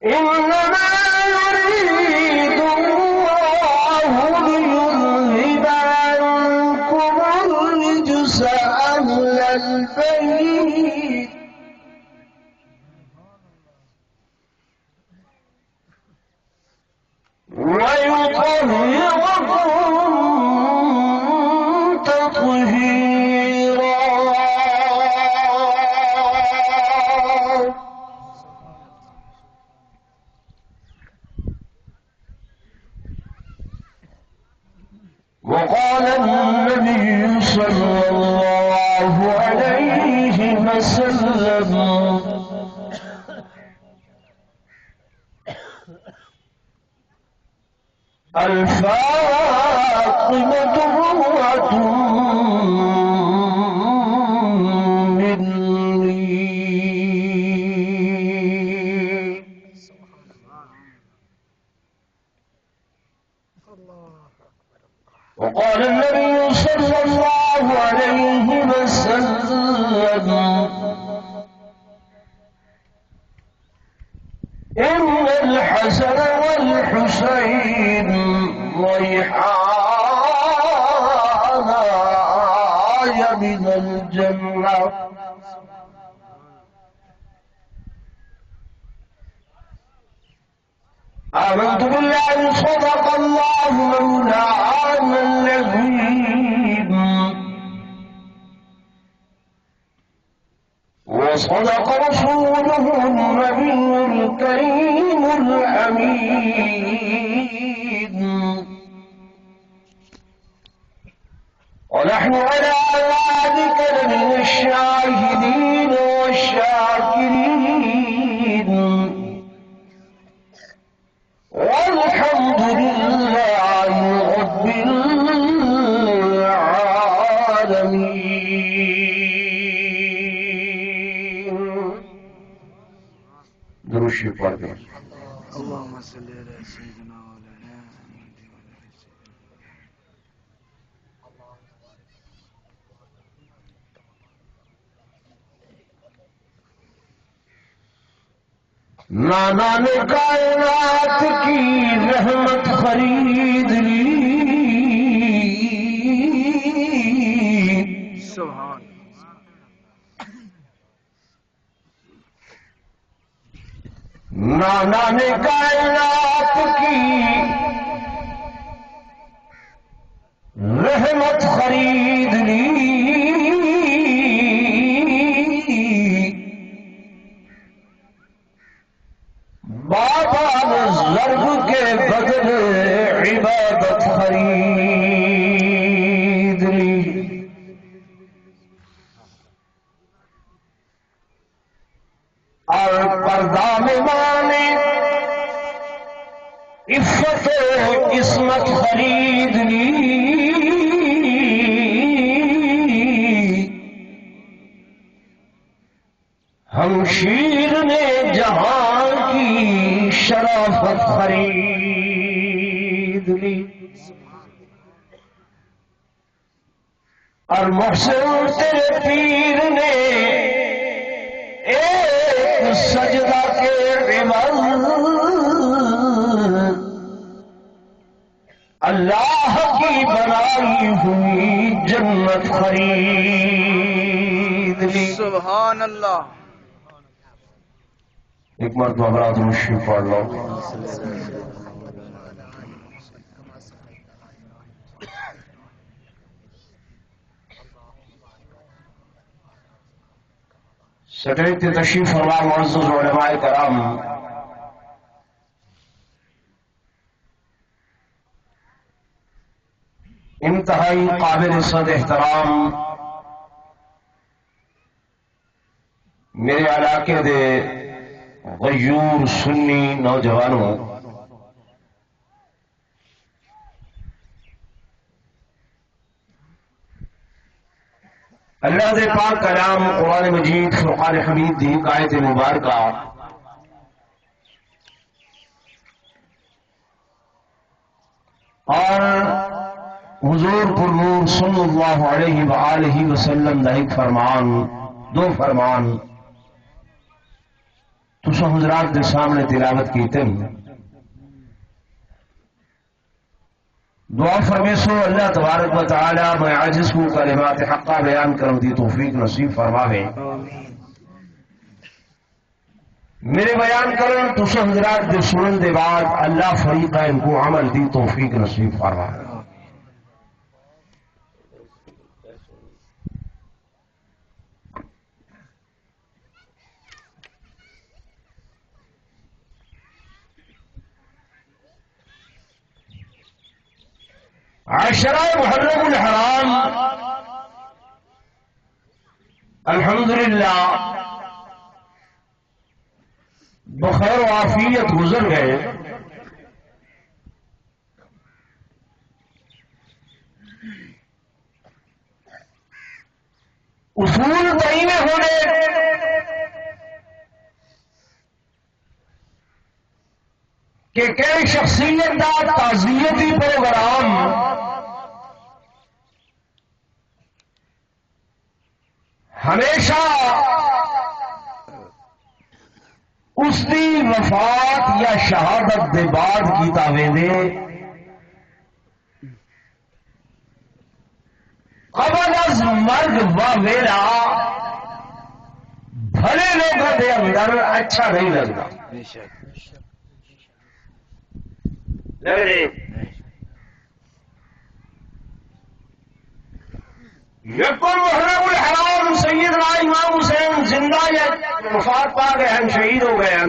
إنما يريد الله ليذهب عنكم الرجس أهل البيت ويطهركم تطهيرا. وقال النبي صلى الله عليه وسلم الفاطمة بضعة مني. وقال النبي صلى الله عليه وسلم إن الحسن والحسين ضيحانا من الجنة. آمنت بالله صدق الله مولانا العظيم وصدق رسوله النبي الكريم الأمين. ونحن على ذلك لمن الشاهدين والشاكرين والحمد لله رب العالمين. درشی پڑھ اللهم صل على سيدنا مولانا محمد وعلى آله نانا نے کائنات کی رحمت خرید لی. سبحان نانا نے کائنات کی رحمت خرید لی. بابا نے ضرب کے بدلے عبادت خرید لی. اور پردہ میں مانے عفت و عصمت خرید لی. ہمشیر نے جہاں کی شرافت خرید لی. اور محسن تیرے پیر نے ایک سجدہ کے عوض اللہ کی بنائی ہوئی جنت خرید لی. سبحان اللہ. ایک مرتبہ برات مشی پڑھ لو. سٹیج پہ تشریف فرما معزز علماء کرام، انتہائی قابل صد احترام میرے علاقے دے غیور سنی نوجوانوں، اللہ دے پاک کلام قرآن مجید فرقان حمید دی آیت مبارکہ اور حضور پر نور صلی اللہ علیہ وآلہ وسلم دا ایک فرمان، دو فرمان تو حضرات کے سامنے تلاوت کیتے ہیں. دعا فرمیسو اللہ تبارک و تعالی میں عاجز کو کلمات حقہ بیان کروں دی توفیق نصیب فرماوے. میرے بیان کریں تو حضرات دے سنن دے بعد اللہ فریقین کو عمل دی توفیق نصیب فرماوے. عشرہ محرم الحرام الحمدللہ بخیر و عافیت گزر گئے. اصول تعین ہونے کہ کئی شخصیت کا تعزیتی پروگرام ہمیشہ اس کی وفات یا شہادت دے بعد کیتا ویندے. قبل از مرگ و ویلا بھلے لوگوں کے اندر اچھا نہیں لگتا. یکم محرم الحرام سیدنا امام حسین زندہ یا وفات پا گئے ہیں، شہید ہو گئے ہیں.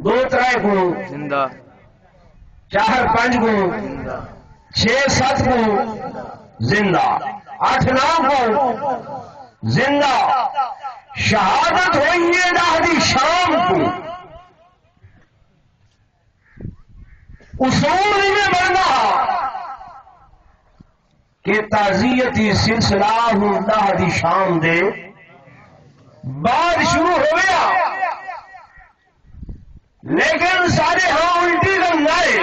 2-3 کو زندہ، 4-5 کو 6-7 کو زندہ، 8-9 کو زندہ. شہادت ہوئی ہے دہدی شام کو. اصول میں بننا کہ تعزیتی سلسلہ اللہ دی شام دے بعد شروع ہو گیا. لیکن سارے ہاں الٹی گنگائے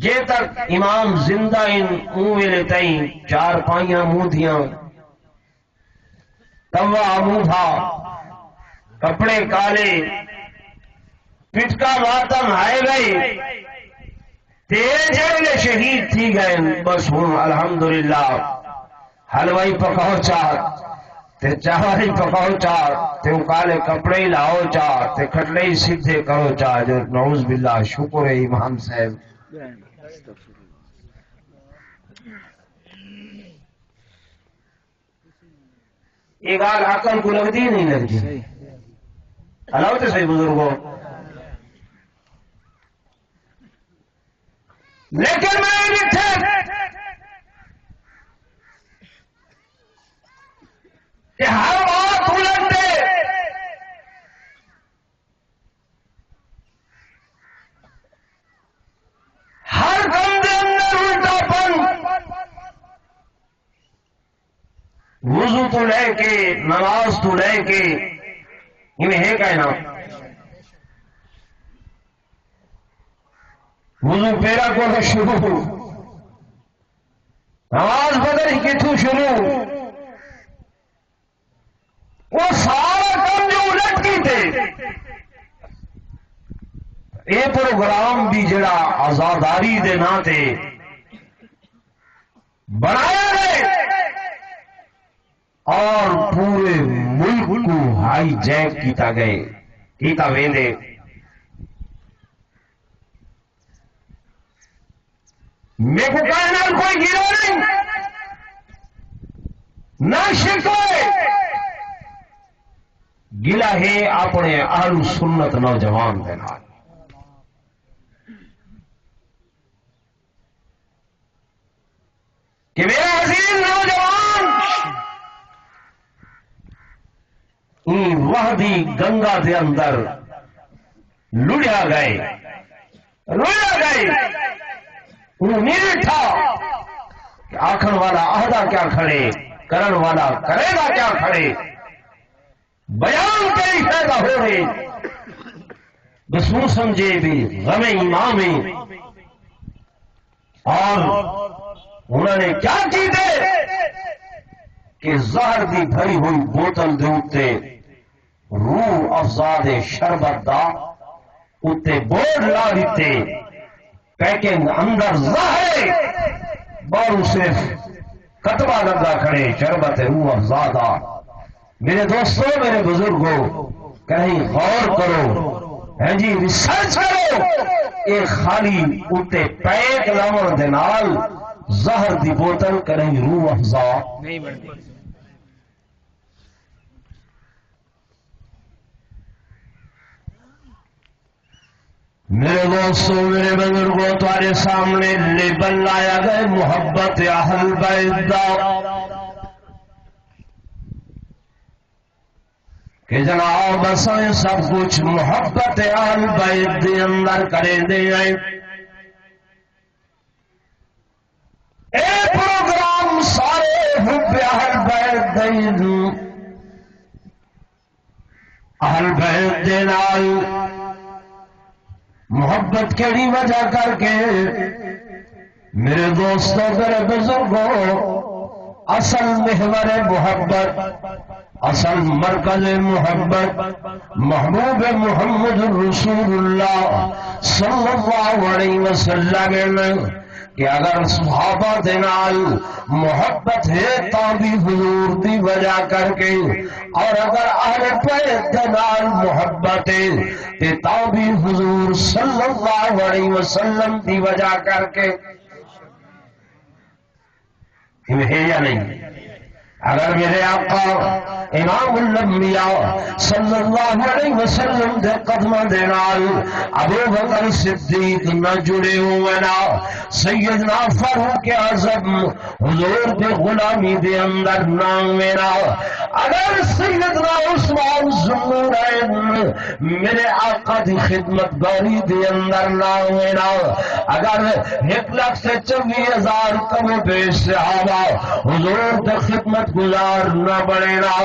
جے تک امام زندہ ان ویلے تئیں 4 پائیاں مودیاں توا موڈھا کپڑے کالے پٹکا ماتم آئے گئے تیرے شہید تھی گئے. بس ہوں الحمدللہ حلوائی پکاؤ چار تے چاواری پکاؤ چار تے کالے کپڑے لاؤ چار تے کھٹلے سیدھے کرو چار. جو نعوذ باللہ شکر ہے امام صاحب. یہ گال عقل کو لگتی نہیں لگتی. ہلاؤ تو صحیح بزرگوں. لیکن میں کہ ہر بات الٹ دے ہر کم دے اندر الٹا پن. وضو تو لے کے نماز تو لے کے انہیں ہے کہنا وضو پیرا کو شروع نماز بدل کتوں شروع. وہ سارا کام جو الٹ کی تھے. یہ پروگرام بھی جڑا آزاداری دے نا تے بنایا گئے اور پورے ملک کو ہائی جیک کیتا گئے کیتا ویندے. میں کو کہنا کوئی گرا نہیں نہ شکوے گلا ہے اپنے اہل سنت نوجوان کے نال. کہ میرا عزیز نوجوان وحدی گنگا دے اندر لڑیا گئے انہوں نہیں تھا کہ آخر والا عہدہ کیا کھڑے کرن والا کرے گا کیا کھڑے. بیان کئی فائدہ ہو رہے بسو سمجھے بھی غم امام. اور انہوں نے کیا کی دے کہ زہر دی بھری ہوئی بوتل دے اتے افزا دے شربت دا اتے بورڈ لا دیتے پیکنگ اندر ظاہر باہر صرف کتبہ لگا کھڑے شربت روح افزا دا۔ میرے دوستوں میرے بزرگوں کہیں غور کرو، ہے جی ریسرچ کرو، ایک خالی اتے پیک لاؤن دے نال زہر دی بوتل کریں روح افزا نہیں بنتی۔ میرے دوستوں میرے بزرگوں تمہارے سامنے لیبل لایا گئے محبت اہل بیت دا کہ جناب اساں سب کچھ محبت اہل بیت دے اندر کریں دے آئے۔ اے پروگرام سارے حب اہل بیت دے اہل بیت دے نال محبت کیڑی وجہ کر کے میرے دوستوں میرے بزرگوں اصل محور محبت اصل مرکز محبت محبوب محمد رسول اللہ صلی اللہ علیہ وسلم کہ اگر صحابہ دے نال محبت ہے تو بھی حضور دی وجہ کر کے، اور اگر اہل بیت دے نال محبت ہے تو بھی حضور صلی اللہ علیہ وسلم دی وجہ کر کے ہے یا نہیں؟ اگر میرے آقا امام الانبیاء صلی اللہ علیہ وسلم دے قدمہ دے نال ابو بکر صدیق نہ جڑے ہوئے نا، سیدنا فاروق اعظم حضور دے غلامی دے اندر نہ ہوئے نا، اگر سیدنا عثمان ذوالنورین میرے آقا دی خدمت گاری دے اندر نہ ہوئے نا، اگر 1,24,000 کم و بیش صحابہ حضور دے خدمت گزار نہ بڑے نا،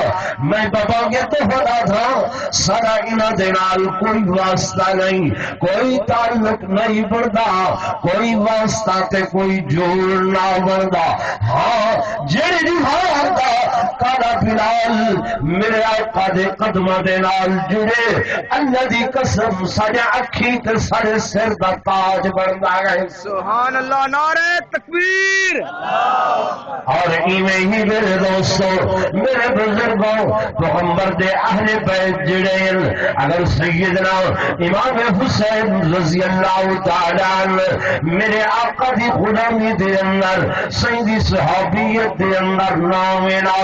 میں بابا یہ تو ہوتا تھا سارا انہ دنال کوئی واسطہ نہیں، کوئی تعلق نہیں بڑھتا، کوئی واسطہ تے کوئی جوڑ نہ بڑھتا۔ ہاں جیڑی جہاں دا کالا بلال میرے آقا دے قدمہ دے نال جڑے، اللہ دی قسم سارے اکھی تے سارے سر دا تاج بڑھتا گئے۔ سبحان اللہ، نعرہ تکبیر۔ اور ایویں ہی میرے دوستو میرے بزرگوں پیغمبر دے اہل بیت جڑے اگر سیدنا امام حسین رضی اللہ تعالی عنہ میرے آقا دی غلامی دے اندر سیدی صحابیت دے اندر نامینا،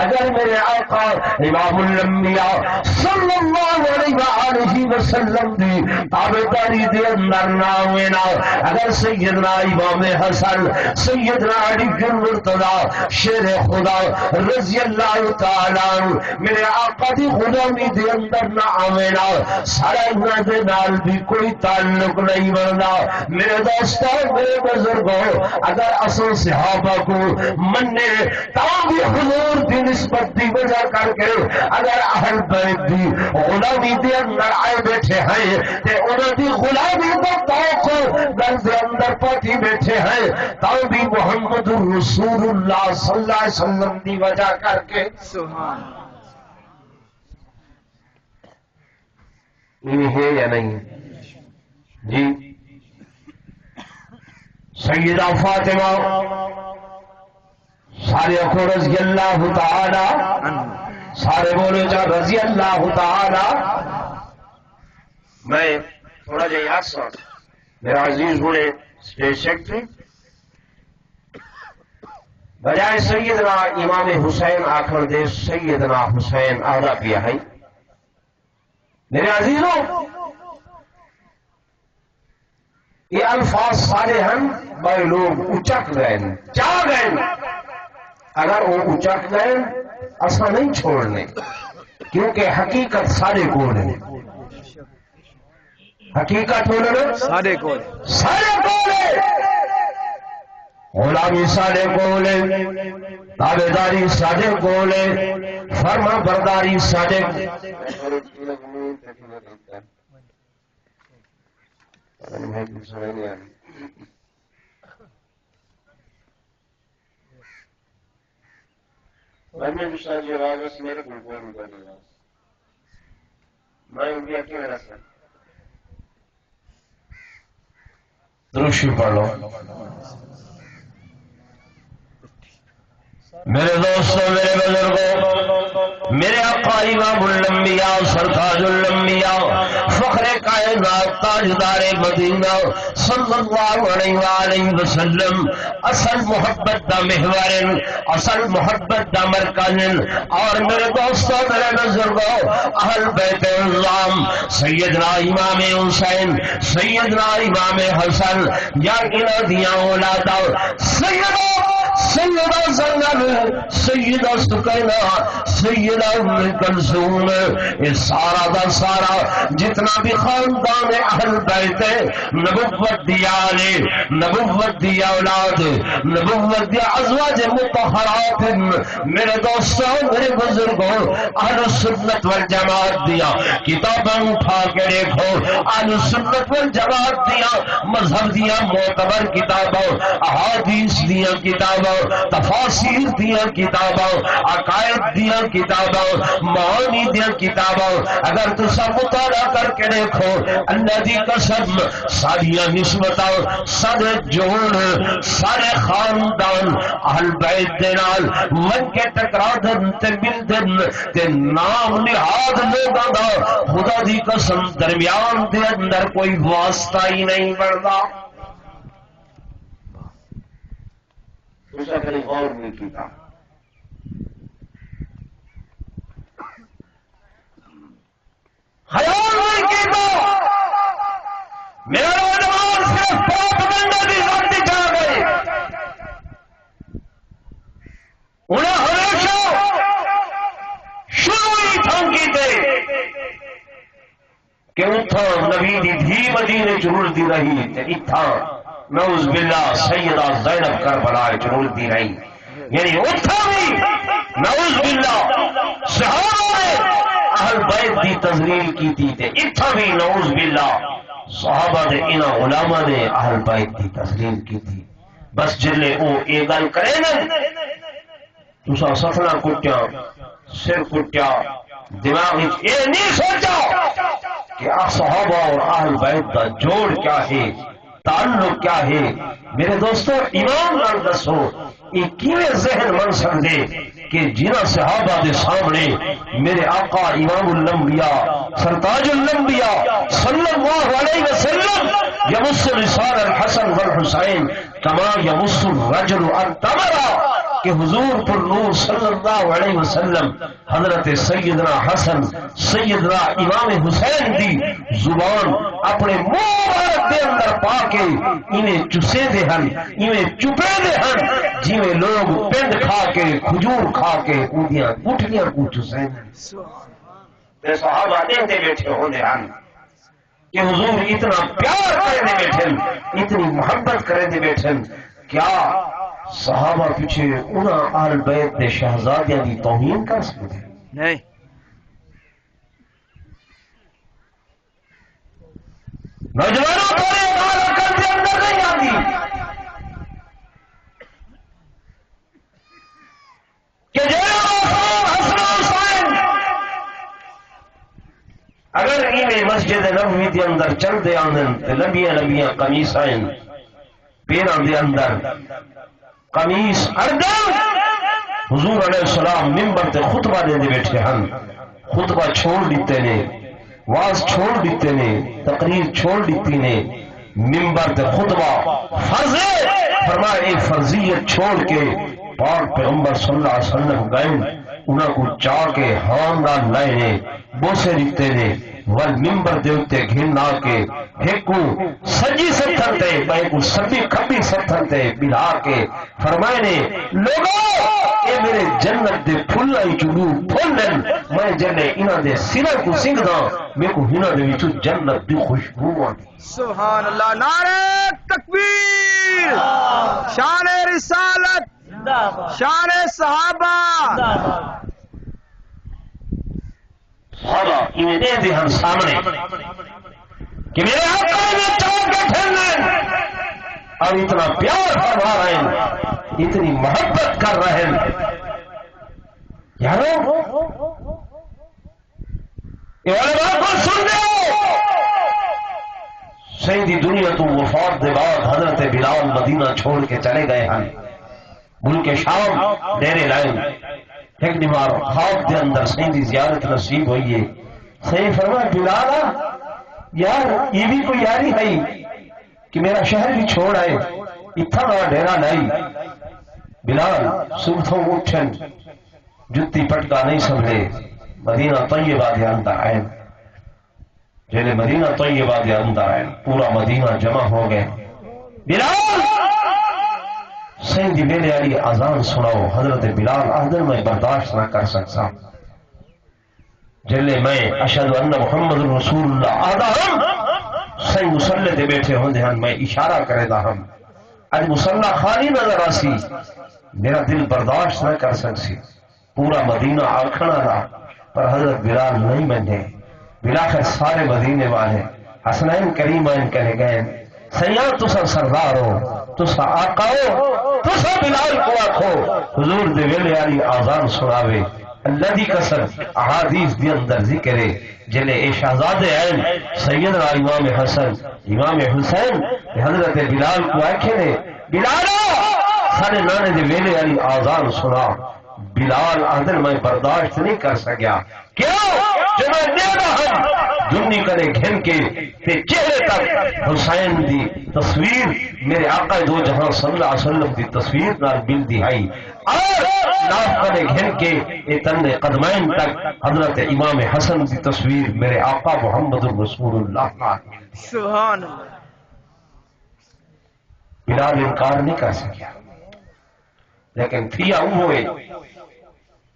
اگر میرے آقا امام الانبیاء صلی اللہ علیہ وآلہ وسلم دی تابعداری دے اندر نامینا، اگر سیدنا امام حسن سیدنا علی المرتضی شیر خدا رضی اللہ تعالیٰ میرے آقا دی غلامی دے اندر نہ آمینا، سارا انہاں دے نال بھی کوئی تعلق نہیں بننا۔ میرے دوستوں میرے بزرگوں اگر اصل صحابہ کو مننے تا بھی حضور دی نسبت دی وجہ کر کے اگر اہل بیت دی غلامی دے اندر آئے بیٹھے ہیں تے انہاں دی غلامی دا توق دل دے اندر پاتی بیٹھے ہیں تا بھی محمد رسول اللہ صلی اللہ علیہ وسلم دی وجہ کر کے سبحان یہ ہے یا نہیں؟ جی سیدہ فاطمہ سارے کو رضی اللہ تعالی، سارے بولے جا رضی اللہ تعالی۔ میں تھوڑا جا یاد سن میرا عزیز بولے اسٹیج سیکٹری بجائے سیدنا امام حسین آخر دے سیدنا حسین آدھا کیا ہے۔ میرے عزیزوں یہ الفاظ سارے ہیں بڑے لوگ اچک گئے چاہ گئے، اگر وہ اچک گئے اصلا نہیں چھوڑنے، کیونکہ حقیقت سارے کول ہے، حقیقت بولے سارے کو سارے کول ہے، غلامی سارے کول ہے، تابعداری سارے کول ہے، فرما برداری سارے میں بھی کیوں رسل دروشی پڑھ لو میرے دوستوں میرے بزرگوں میرے آقا امام الانبیاء سرتاج الانبیاء فخر کائنات تاجدار مدینہ صلی اللہ علیہ وآلہ وسلم اصل محبت دا محور اصل محبت دا مرکز اور میرے دوستوں میرے بزرگوں اہل بیت العظام سیدنا امام حسین سیدنا امام حسن یا انہاں دیاں اولاد سیدہ زینب سیدہ سکینہ سیدہ ام کلثوم یہ سارا دا سارا جتنا بھی خاندان اہل بیت نبوت دی آلے نبوت دی اولاد نبوت دی ازواج مطہرات میرے دوستوں میرے بزرگوں اہل سنت والجماعت دیا کتابیں اٹھا کے دیکھو اہل سنت والجماعت دیا مذہب دیا معتبر کتابوں احادیث دیا کتابوں تفاسیر دیا کتابوں عقائد دیا کتابوں معانی دیا کتابوں اگر تو سب مطالعہ کر کے دیکھو اللہ دی قسم ساریاں نسبتاں سارے جوڑ سارے خاندان اہل بیت دے نال من کے ٹکرا دن تے مل دن تے نام نہاد لوگاں دا خدا دی قسم درمیان دے اندر کوئی واسطہ ہی نہیں بنتا اسے کہیں غور نہیں کیتا خیال نہیں کیتا میرا نوجوان صرف پاک بندے کی ذات دکھا گئے انہیں ہمیشہ شروع ہی تھانکی دے کہ اتھا نبی دی دھی مدینے چرول دی رہی تے اتھا نعوذ باللہ سیدہ زینب کربلا چرول دی رہی یعنی اتھا بھی نعوذ باللہ صحابہ نے اہل بیت دی تذلیل کی تھی تے اتھا بھی نعوذ باللہ صحابہ دے انہاں علماء نے اہل بیت دی تذلیل کی تھی بس جلے او اے گل کرے نا تسا سفنا کٹیا سر کٹیا دماغ اے نہیں سوچا کہ صحابہ اور اہل بیت کا جوڑ کیا ہے تعلق کیا ہے میرے دوستو ایمان نال دسو یہ کیویں ذہن بن سکتے کہ جنہ صحابہ دے سامنے میرے آقا امام الانبیاء سرتاج الانبیاء صلی اللہ علیہ وسلم یمس رسال الحسن والحسین کما یمس الرجل التمر کہ حضور پر نور صلی اللہ علیہ وسلم حضرت سیدنا حسن سیدنا امام حسین دی زبان اپنے منہ مبارک دے اندر پا کے انہیں چسے دے ہن انہیں چپے دے ہن جویں لوگ پنڈ کھا کے کھجور کھا کے اودیاں گٹھلیاں کو چسے تے صحابہ دیکھتے بیٹھے ہوندے ہن کہ حضور اتنا پیار کرنے بیٹھے اتنی محبت کرنے بیٹھے کیا صحابہ پیچھے انہاں اہل بیت دے شہزادیاں دی توہین کر سکتے نہیں نوجوانوں پورے ادارہ کر کے اندر نہیں آتی کہ حسن حسین اگر انہیں مسجد نبوی کے اندر چل دے آندن تے لمبیاں لمبیاں قمیصاں پیراں دے اندر قمیص اردن حضور علیہ السلام منبر تے خطبہ دے بیٹھے ہن خطبہ چھوڑ دیتے نے واز چھوڑ دیتے نے تقریر چھوڑ دیتی نے منبر تے خطبہ فرض ہے فرمایا ایک فرضیت چھوڑ کے پاک پیغمبر صلی اللہ علیہ وسلم گئے انہاں کو چاہ کے ہان نال لائے نے بوسے دیتے نے ول ممبر دے اتے گھن آ کے ایک کو سجی ستھر تے بے کو سبی کھبی ستھر تے بلا کے فرمائے نے لوگوں اے میرے جنت دے پھل آئی چلو پھلن میں جنے انہاں دے سرہ کو سنگ دا میں کو ہنہ دے وچ جنت دی خوشبو آتی سبحان اللہ نعرہ تکبیر شان رسالت شان صحابہ صحابہ انہیں دے دے ہم سامنے کہ میرے آقا میں چاہ کے پھرنے اور اتنا پیار فرما رہے ہیں اتنی محبت کر رہے ہیں یارو یہ علماء کو سن لو، سیدی دنیا تو وفات دے بعد حضرت بلال مدینہ چھوڑ کے چلے گئے ہیں ملک شام ڈیرے لائن ایک نمار خواب دے اندر سیدی زیارت نصیب ہوئی ہے صحیح فرمایا بلالا یار یہ بھی کوئی یاری ہے کہ میرا شہر بھی چھوڑ آئے اتنا بڑا ڈیرا نہیں بلال صبح اٹھن جتی پٹکا نہیں سمجھے مدینہ طیبہ دے اندر آئے جیلے مدینہ طیبہ دے اندر آئے پورا مدینہ جمع ہو گئے بلال سیدی میرے علی اذان سناؤ حضرت بلال آدھر میں برداشت نہ کر سکتا جلے میں اشہد ان محمد رسول اللہ آدھا ہم سی مسلح دے بیٹھے ہوں دے میں اشارہ کرے دا ہم اج مسلح خالی نظر آسی میرا دل برداشت نہ کر سکسی پورا مدینہ آکھنا رہا پر حضرت بلال نہیں بنے بلاخر سارے مدینے والے حسنین کریمین کہے گئے سیاں تسا سردار ہو تسا آقا ہو تسا بلال کو آکھو حضور دے ویلے علی آزان سناوے اللہ دی قسم احادیث دی اندر ذکر ہے جلے اے شہزاد عین سیدنا امام حسن امام حسین حضرت بلال کو آکھے نے بلالا سارے نانے دے ویلے علی آزان سنا بلال آدھر میں برداشت نہیں کر سکیا کیوں جو میں نیڑا ہم دنی کرے گھن کے تے چہرے تک حسین دی تصویر میرے آقا دو جہاں صلی اللہ علیہ وسلم دی تصویر نال مل دہائی اور ناف کرے گھن کے اتن قدمین تک حضرت امام حسن دی تصویر میرے آقا محمد رسول اللہ سبحان اللہ بلال انکار نہیں کر سکیا لیکن تھیا ہوئے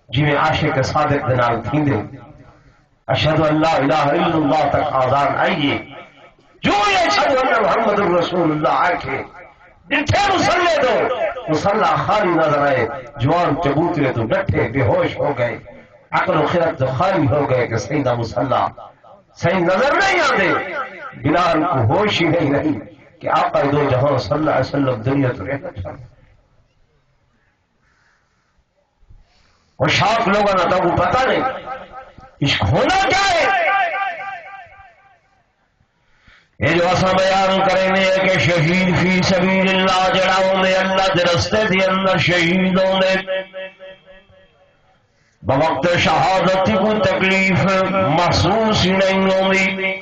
جی میں عاشق صادق دنال تھیندے اشہد ان لا الہ الا اللہ تک آزان آئیے جو یہ اشہد ان محمد رسول اللہ آکھے جتھے مسلح دو مسلح خالی نظر آئے جوان چبوترے تو ڈٹھے بے ہوش ہو گئے عقل و خرد تو خالی ہو گئے کہ سیدہ مسلح صحیح نظر نہیں آتے بلال کو ہوش ہی نہیں رہی کہ آقا دو جہاں صلی اللہ علیہ وسلم دنیا تو رہنا چاہتے اور شاک لوگوں نے تو کو پتہ نہیں عشق ہونا کیا ہے یہ جو اسا بیان کریں گے کہ شہید فی سبیل اللہ جڑاؤں نے اللہ دے رستے دی اندر شہیدوں نے بوقت شہادت کی کوئی تکلیف محسوس ہی نہیں ہوگی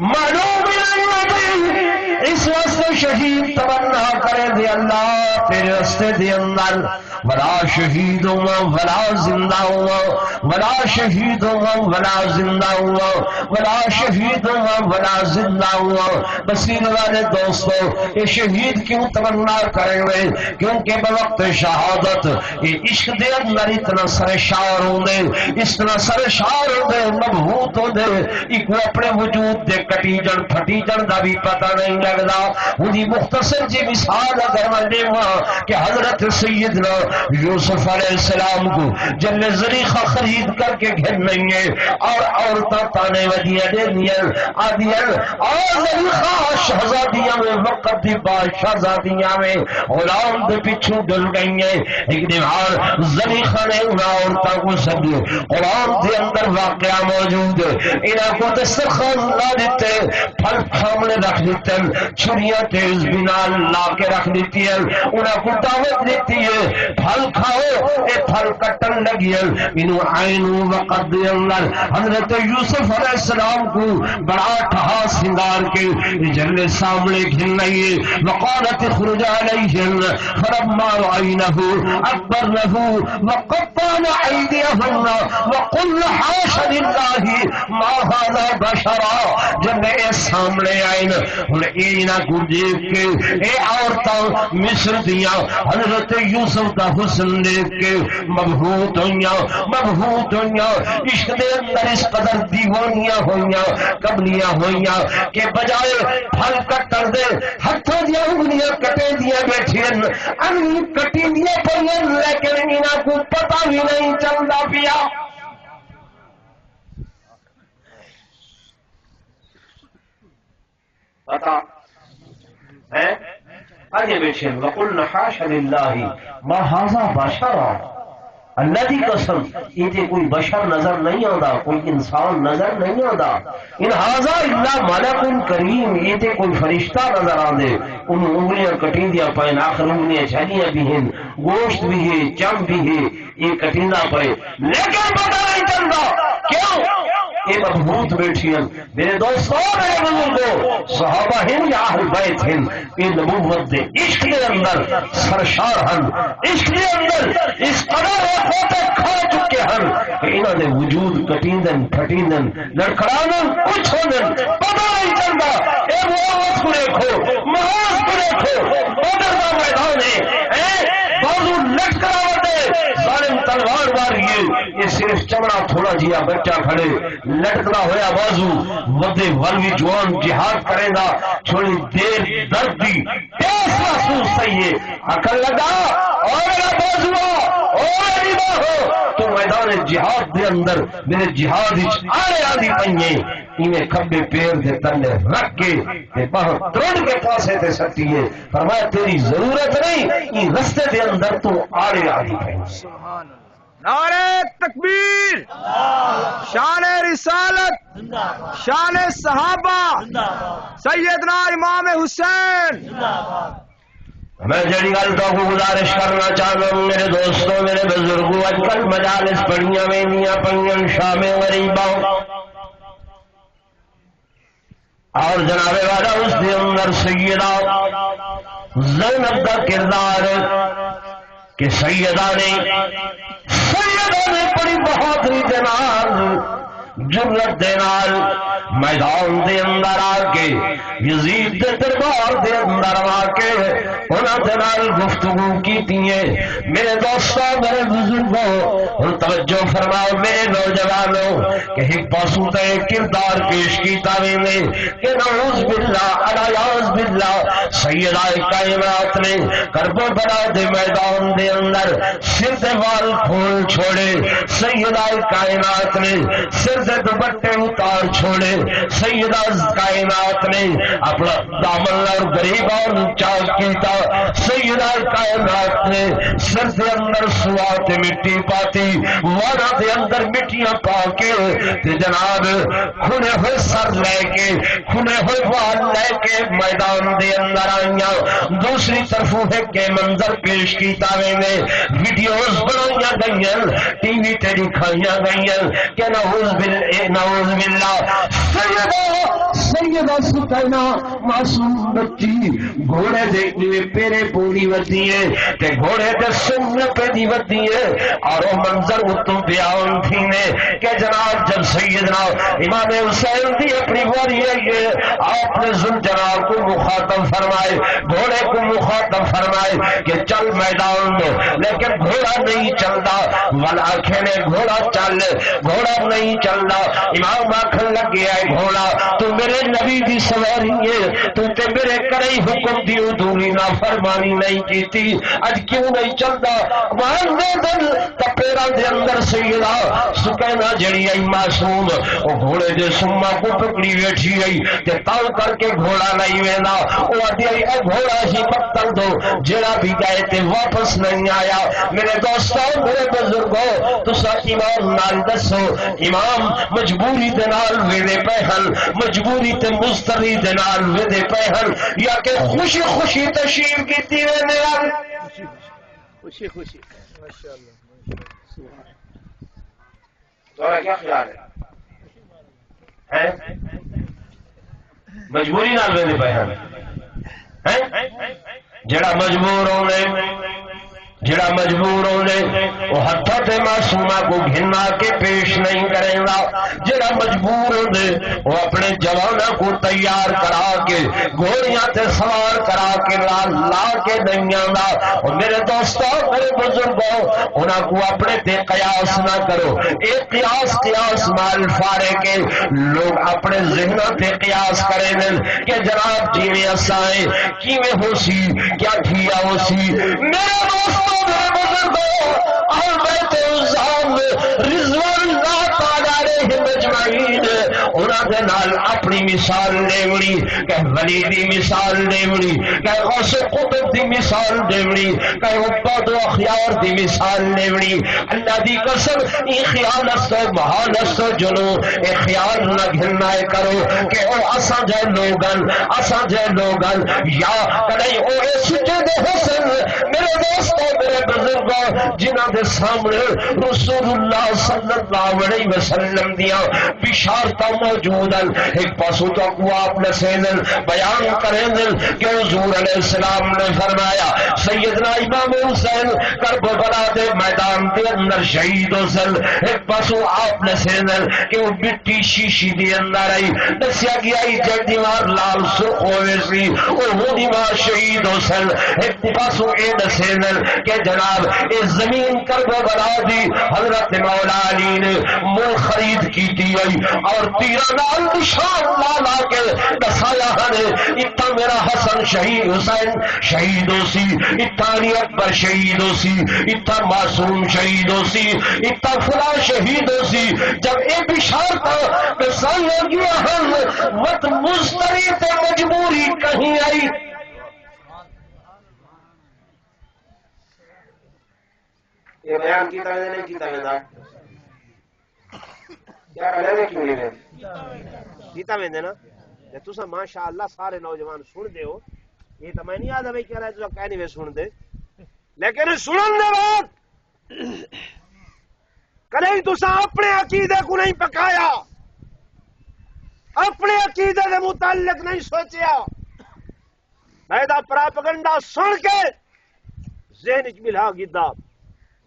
معلوم نہیں ہوتی اس واسطے شہید تمنا کرے دے اللہ تیرے رستے دے اندر ولا شہید ہوا ولا زندہ ہوا ولا شہید ہوا ولا زندہ ہوا ولا شہید ہوا ولا زندہ ہوا بسین والے دوستو یہ شہید کیوں تمنا کریں گے کیونکہ بوقت شہادت یہ عشق دے اندر اتنا سرشار ہوں دے اتنا سرشار ہوں دے مبہوت ہوں دے ایک اپنے وجود دے کٹی جن پھٹی جن دا بھی پتہ نہیں لگدا انہی مختصر جی مثال اگر میں دے کہ حضرت سیدنا یوسف علیہ السلام کو جن زریخہ خرید کر کے گھر نہیں ہے اور عورتیں تانے ودیاں دینیاں آدیاں اور زریخہ شہزادیاں میں وقت دی بادشاہزادیاں میں غلام دے پیچھو ڈل گئی ہیں ایک دیوار زریخہ نے انہاں عورتوں کو سب قرآن دے اندر واقعہ موجود انہاں کو دسترخوان لا دیتے پھل سامنے رکھ دیتے چھریاں تیز بنال لا کے رکھ دیتی ہے انہاں کو دعوت دیتی ہے پھل کھاؤ اے پھل کٹن لگی انہوں عینو وقت دے اندر حضرت یوسف علیہ السلام کو بڑا ٹھہا سنگار کے جلے سامنے گھن رہی وقالت خرج علیہن فرما رعینہ اکبرنہ وقطان عیدیہن وقل حاش للہ ما هذا بشرا جب اے سامنے آئین انہیں اینا کو دیکھ کے اے عورتاں مصر دیا حضرت یوسف کا حسن دیکھ کے مبہوت ہوئیاں عشق دے اندر اس قدر دیوانیاں ہوئیاں قبلیاں ہوئیاں کہ بجائے پھل کٹر دے ہتھوں دیا انگلیاں کٹے دیا بیٹھیں انگلی کٹی دیا پڑیں لیکن انہاں کو پتہ بھی نہیں چلتا پیا پتا ہے آگے بیٹھیں وَقُلْنَ حَاشَ لِلَّهِ مَا هَذَا بَشَرًا اللہ کی قسم یہ کوئی بشر نظر نہیں آتا، کوئی انسان نظر نہیں آتا، ان ہاضا اللہ ملک کریم یہ کوئی فرشتہ نظر آدھے، ان انگلیاں کٹیندیاں پائیں، آخر انگلیاں چھلیاں بھی ہیں، گوشت بھی ہے، چم بھی ہے، یہ کٹیندا پائے، لیکن پتہ نہیں چلتا کیوں یہ مضبوط بیٹھی ہیں۔ میرے دوستوں میرے بزرگوں صحابہ ہیں یا اہل بیت ہیں، یہ نبوت دے عشق کے اندر سرشار ہیں، عشق کے اندر اس قدر ہوتے کھا چکے ہیں کہ انہوں نے وجود کٹیندن پھٹیندن لڑکڑانن کچھ ہوندن پتہ نہیں چلتا۔ اے وہ کو دیکھو، محاذ کو دیکھو، بدر کا میدان ہے، بازو لٹکراوتے ظالم تلوار ماریے، یہ صرف چمڑا تھوڑا جیا بچہ کھڑے لٹکنا ہویا بازو ودے ولوی جوان جہاد کرے گا، چھوڑی دیر درد دی پیس محسوس سہیے عقل لگا اور بازو اور ہو تو میدان جہاد دے اندر میرے جہاد آڑے آدھی پئیے انہیں کھبے پیر دے تلے رکھ کے باہر تروڑ کے پاسے تے سٹیے، فرمایا تیری ضرورت نہیں، ان رستے دے اندر تو آڑے آدھی پئیے۔ سبحان اللہ۔ نعرہ تکبیر، شان رسالت، شان صحابہ، سیدنا امام حسین۔ میں جڑی گل تو گزارش کرنا چاہتا ہوں میرے دوستوں میرے بزرگوں، اج کل مجالس پڑھیاں وینیاں پڑھیاں شام غریباں اور جناب والا اس کے اندر سیدہ زینب کا کردار کہ سیدہ نے بڑی بہادری دے نال جرت دے نال میدان دے اندر آ کے یزید دے دربار دے اندر آ کے انہاں دے نال گفتگو کیتی ہے۔ میرے دوستوں میرے بزرگوں اور توجہ فرماؤ میرے نوجوانوں کہ ایک پاسو تے کردار پیش کیتا ویندے کہ نعوذ باللہ الیاذ باللہ سیدہ کائنات نے کربلا بڑا دے میدان دے اندر سر دے وال کھول چھوڑے، سیدہ کائنات نے سر سے دوپٹے اتار چھوڑے، سیدہ کائنات نے اپنا دامن اور غریب اور چاک کیتا، سیدہ کائنات نے سر سے اندر سوات مٹی پاتی، وانا دے اندر مٹیاں پا کے جناب کھنے ہوئے سر لے کے کھنے ہوئے وال لے کے میدان دے اندر آئیاں۔ دوسری طرف کے منظر پیش کیتا نے ویڈیوز بنائیاں گئیں، ٹی وی تے دکھائیاں گئیں کہ نعوذ باللہ سیدہ سکینہ معصوم بچی گھوڑے دے پیرے پوری ودی ہے تے گھوڑے دے سن پہ دی ودی ہے اور وہ منظر اتوں بیان تھی نے کہ جناب جب سیدنا امام حسین دی اپنی واری ہے آپ نے ذوالجلال کو مخاطب فرمائے، گھوڑے کو مخاطب فرمائے کہ چل میدان میں، لیکن گھوڑا نہیں چلتا، والا آنکھیں نے گھوڑا چل، گھوڑا نہیں چلتا۔ امام آخر لگ گیا ہے گھوڑا تو میرے نبی دی سواری ہے، تو تے میرے کرے حکم دی ادھوری نہ فرمانی نہیں کیتی، اج کیوں نہیں چلتا؟ مان دے دل تپیرا دے اندر سیدہ سکینہ جڑی آئی معصوم وہ گھوڑے دے سما کو پکڑی بیٹھی آئی تے تاؤ کر کے گھوڑا نہیں وینا، وہ آدھی آئی اے گھوڑا ہی پتل دو جڑا بھی گئے تے واپس نہیں آیا۔ میرے دوستوں میرے بزرگوں تسا امام نال دسو، امام مجبوری دے نال ویدے پہل، مجبوری تے مستری دے نال ویدے پہل، یا کہ خوشی خوشی تشریف کیتی ویدے آل خوشی خوشی ماشاءاللہ۔ تمہارا کیا خیال ہے؟ مجبوری نال ویدے پہل جڑا مجبور ہونے جڑا مجبور ہونے وہ ہتھوں تے معصومہ کو گھنا کے پیش نہیں کرے گا، جڑا مجبور ہونے وہ اپنے جوانوں کو تیار کرا کے گھوڑیاں تے سوار کرا کے لا کے نہیں آندا۔ اور میرے دوستوں میرے بزرگوں انہاں کو اپنے تے قیاس نہ کرو، ایک قیاس مال فارے کے لوگ اپنے ذہنوں تے قیاس کرے دن کہ جناب جیویں اسائیں کیویں ہو سی کیا کیا ہو سی۔ میرے دوستوں میرے بزرگوں اہل بیت الزام رضوان اللہ تعالی علیہم اجمعین انہاں انہاں دے نال اپنی مثال دیوڑی کہ ولی دی مثال دیوڑی کہ غوث قطب دی مثال دیوڑی کہ عباد و اخیار دی مثال دیوڑی اللہ دی قسم ای خیال است محال است جنو اے خیال نہ گھننا کرو کہ او اساں جے لوگن یا کدی او سچے دے حسن میرے دوستو میرے بزرگوں جنہاں دے سامنے رسول اللہ صلی اللہ علیہ وسلم دیا بشارتاں موجود ہیں ایک پاسو تو آپ نے سینن بیان کریں دل کہ حضور علیہ السلام نے فرمایا سیدنا امام حسین کربلا دے میدان دے اندر شہید ہو سن ایک پاسو آپ نے سینن کہ وہ مٹی شیشی دے اندر آئی دسیا گیا جڑ دیوار لال سرخ ہوئے سی وہ دیوار شہید ہو سن ایک پاسو اے دسینن کہ جناب اس زمین کربلا دی حضرت مولا علی نے مل خرید کی گئی اور تیرہ نال نشان لا کے دسایا ہے اتنا میرا حسن شہید حسین شہید ہو سی اتنا علی اکبر شہید ہو سی اتنا معصوم شہید ہو سی اتنا فلاں شہید ہو سی جب یہ بشارت دسایا گیا ہم مت مستری تے مجبوری کہیں آئی یہ بیان کیتا ہے نہیں کیتا ہے کیا کرے کیوں نہیں کیتا ویندے نا تے تساں ماشاءاللہ سارے نوجوان سن دے ہو یہ تو میں نہیں آدا بھائی کہہ رہا ہے تساں کہہ نہیں وے سن دے لیکن سنن دے بعد کدی تساں اپنے عقیدے کو نہیں پکایا اپنے عقیدے دے متعلق نہیں سوچیا میدا پراپگنڈا سن کے ذہن وچ ملا گدا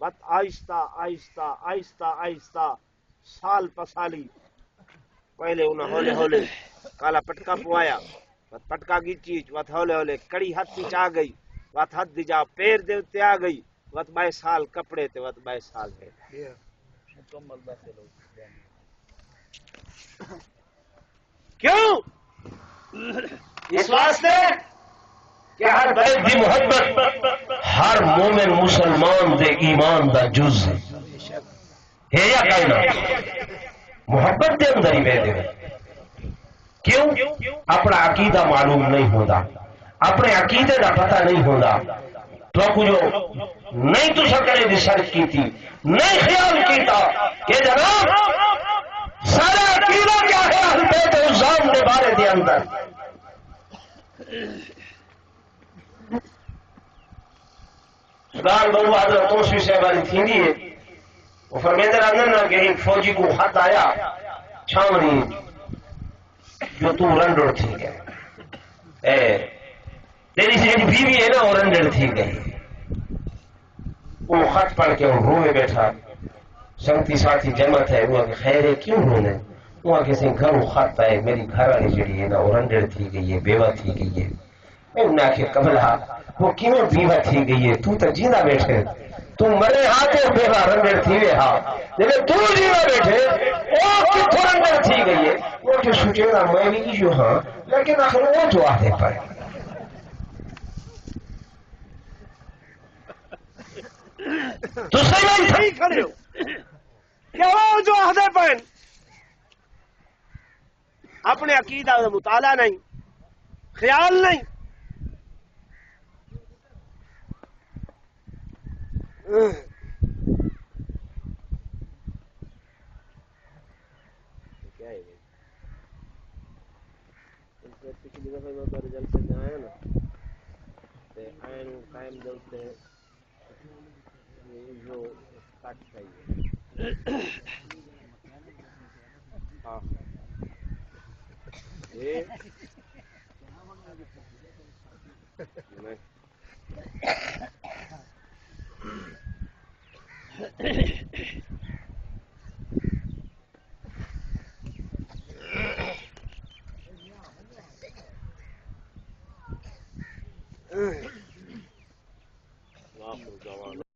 بس آہستہ آہستہ آہستہ آہستہ سال پسالی پہلے انہیں ہولے ہولے کالا پٹکا پوایا وت پٹکا کی چیز وت ہولے ہولے کڑی ہاتھ آ گئی وت ہاتھ دی جا پیر دے تے آ گئی وت 22 سال کپڑے تے وت 22 سال ہے کیوں اس واسطے کہ ہر بیت دی محبت ہر مومن مسلمان دے ایمان دا جز ہے یا کہنا محبت دے اندر ہی بیٹھے کیوں اپنا عقیدہ معلوم نہیں ہوتا اپنے عقیدے کا پتہ نہیں ہوتا تو جو نہیں تو سکرے دی سرچ کی تھی نہیں خیال کیتا کہ جناب سارا عقیدہ کیا ہے اہل بیت الزام کے بارے دے اندر سودان بہو حضرت توسوی صاحبانی تھی ہے وہ فرمیندر اندر کہ ایک فوجی کو خط آیا چھاونی جو تو رنڈر تھی گئے تیری سے بیوی ہے نا وہ رنڈر تھی گئی وہ خط پڑھ کے وہ روئے بیٹھا سنگتی ساتھی جمع ہے وہ خیر ہے کیوں رونے وہ کسی گھر خط آئے میری گھر والی جڑی ہے نا وہ رنڈر تھی گئی ہے بیوہ تھی گئی ہے میں انہیں آخر قبلہ وہ کیوں بیوہ تھی گئی ہے تو جینا بیٹھے تو مرے ہاتھ بیوہ رنڈر تھی وے ہاں لیکن تو جینا بیٹھے وہ کتوں رنڈر تھی گئی ہے وہ کہ سوچے گا میں بھی کی جو ہاں لیکن آخر وہ جو آتے پڑے تو صحیح کھڑے ہو کہ وہ جو عہدے پہن اپنے عقیدہ کا مطالعہ نہیں خیال نہیں کیا ہے پچھلی دفعہ میں رزلٹ سے آیا نا آئین قائم دلتے جو کٹ چاہیے ہاں